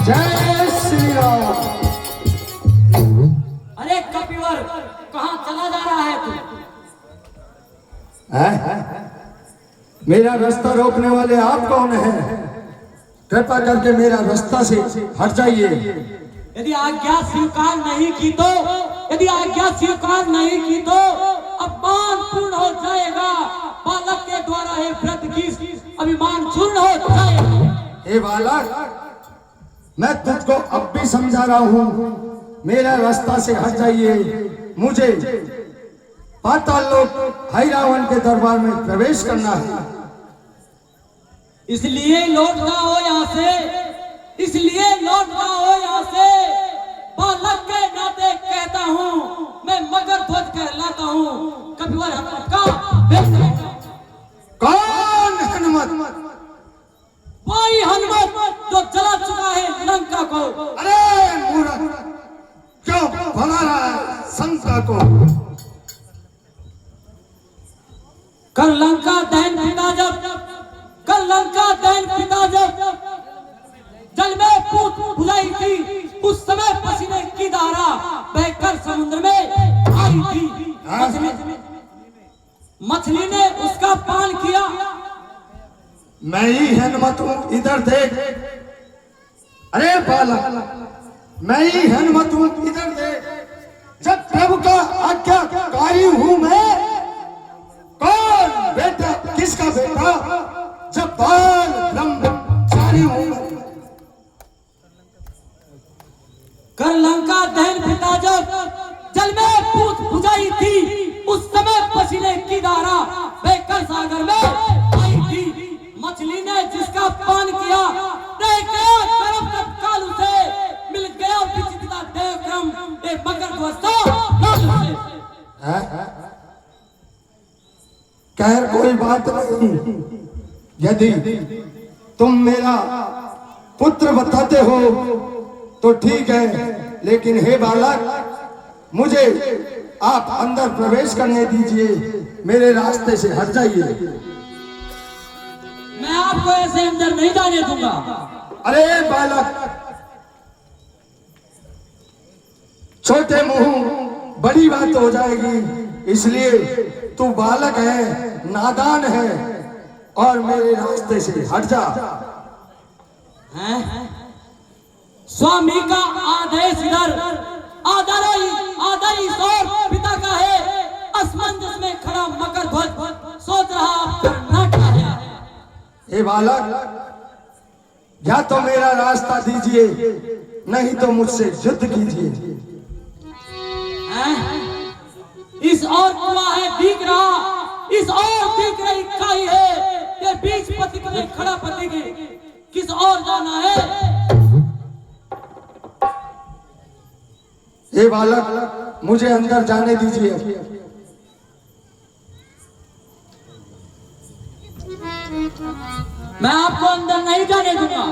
जय श्री राम। अरे कपिवर, कहाँ चला जा रहा है तू? मेरा रास्ता रोकने वाले आप कौन हैं? कृपा करके मेरा रास्ता से हट जाइए। यदि आज्ञा स्वीकार नहीं की तो, यदि आज्ञा स्वीकार नहीं की तो अपमान पूर्ण हो जाएगा। बालक के द्वारा हे व्रत की अभिमान चूर्ण हो जाएगा। हे बालक, मैं तुझको अब भी समझा रहा हूँ, मेरा रास्ता से हट जाइए। मुझे पाताल लोक हैरावन के दरबार में प्रवेश करना है। इसलिए लौट जाओ यहाँ से, इसलिए लौट जाओ यहाँ से। बालक के नाते कहता हूँ, मैं मगर ध्वज कहलाता हूँ। कपिवर का कौन हनुमत? वही हनुमत जो जला चुका है लंका को। अरे मूर्ख, क्यों भगा रहा है शंका को? कल लंका दहन पिता जब, कल लंका दहन पिता जब जल में पूत बुझाई थी, उस समय पसीने की धारा बहकर समुद्र में आई थी। मछली ने उसका पान किया। मैं ही हनुमत हूँ, इधर देख। अरे बालक, मैं ही हनुमत हूँ, इधर देख। जब प्रभु का आज्ञाकारी हूँ मैं। कौन बेटा, किसका बेटा? जब बाल ब्रह्मचारी हूँ। कर लंका दहन पिता जब जल में पूत बुझाई थी, उस समय पसीने की धारा बहकर सागर में आई थी। मछली ने जिसका पान किया, रह गया गर्भ तत्काल उसे, मिल गया विचित्र देवक्रम ए मकर ध्वज से। खैर कोई बात नहीं, यदि तुम मेरा पुत्र बताते हो तो ठीक है, लेकिन हे बालक, मुझे आप अंदर प्रवेश करने दीजिए। मेरे रास्ते से हट जाइए। मैं आपको ऐसे अंदर नहीं जाने दूंगा। अरे बालक, छोटे मुंह बड़ी बात हो जाएगी, इसलिए तू बालक है, नादान है, और मेरे रास्ते से हट जा। स्वामी का आदेश इधर, आदर ईश्वर पिता का है। असमंजस में खड़ा मकर ध्वज सोच रहा करना क्या है। हे बालक, या तो मेरा रास्ता दीजिए, नहीं तो मुझसे युद्ध कीजिए। इस और कुआ है दिख रहा, इस और दिख रही खाई है। ये बीच पथिक में खड़ा पथिक किस और जाना है? हे बालक, मुझे अंदर जाने दीजिए। मैं आपको अंदर नहीं जाने दूंगा।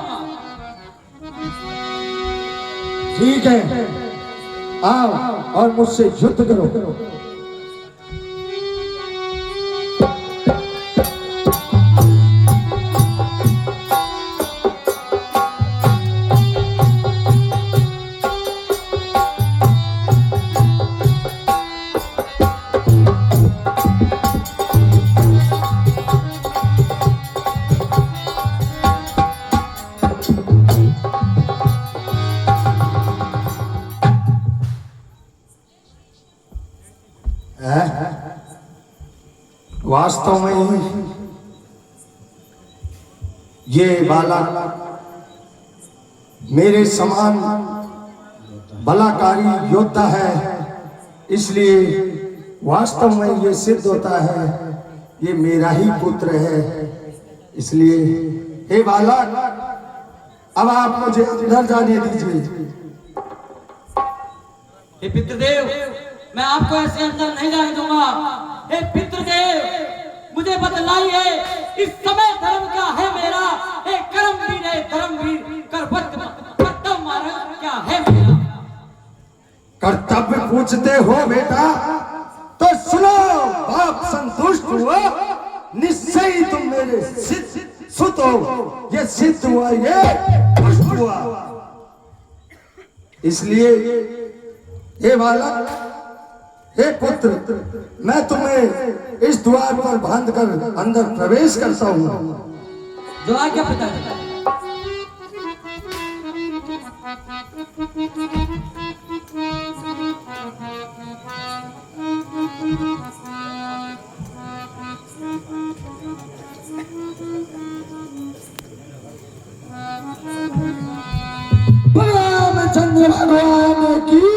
ठीक है, आओ और मुझसे युद्ध करो। वास्तव में ये बालक मेरे समान बलाकारी योद्धा है, इसलिए वास्तव में ये सिद्ध होता है ये मेरा ही पुत्र है। इसलिए हे बालक, अब आप मुझे अंदर जाने दीजिए। हे पितृदेव, मैं आपको ऐसे अंदर नहीं जाने दूंगा। हे पितृदेव, मुझे बतलाइए, इस समय धर्म क्या है मेरा? हे कर्मवीर, हे धर्मवीर, कर्तव्य मार्ग क्या है मेरा? कर्तव्य पूछते हो बेटा, तो सुनो। बाप संतुष्ट हुआ, निश्चय ही तुम मेरे सुत हो। ये सिद्ध हुआ, ये पुष्ट हुआ। इसलिए हे बालक, हे पुत्र, मैं तुम्हें इस द्वार पर बांध कर अंदर प्रवेश करता हूँ। जो आज्ञा पिताजी। रामचंद्र भगवान की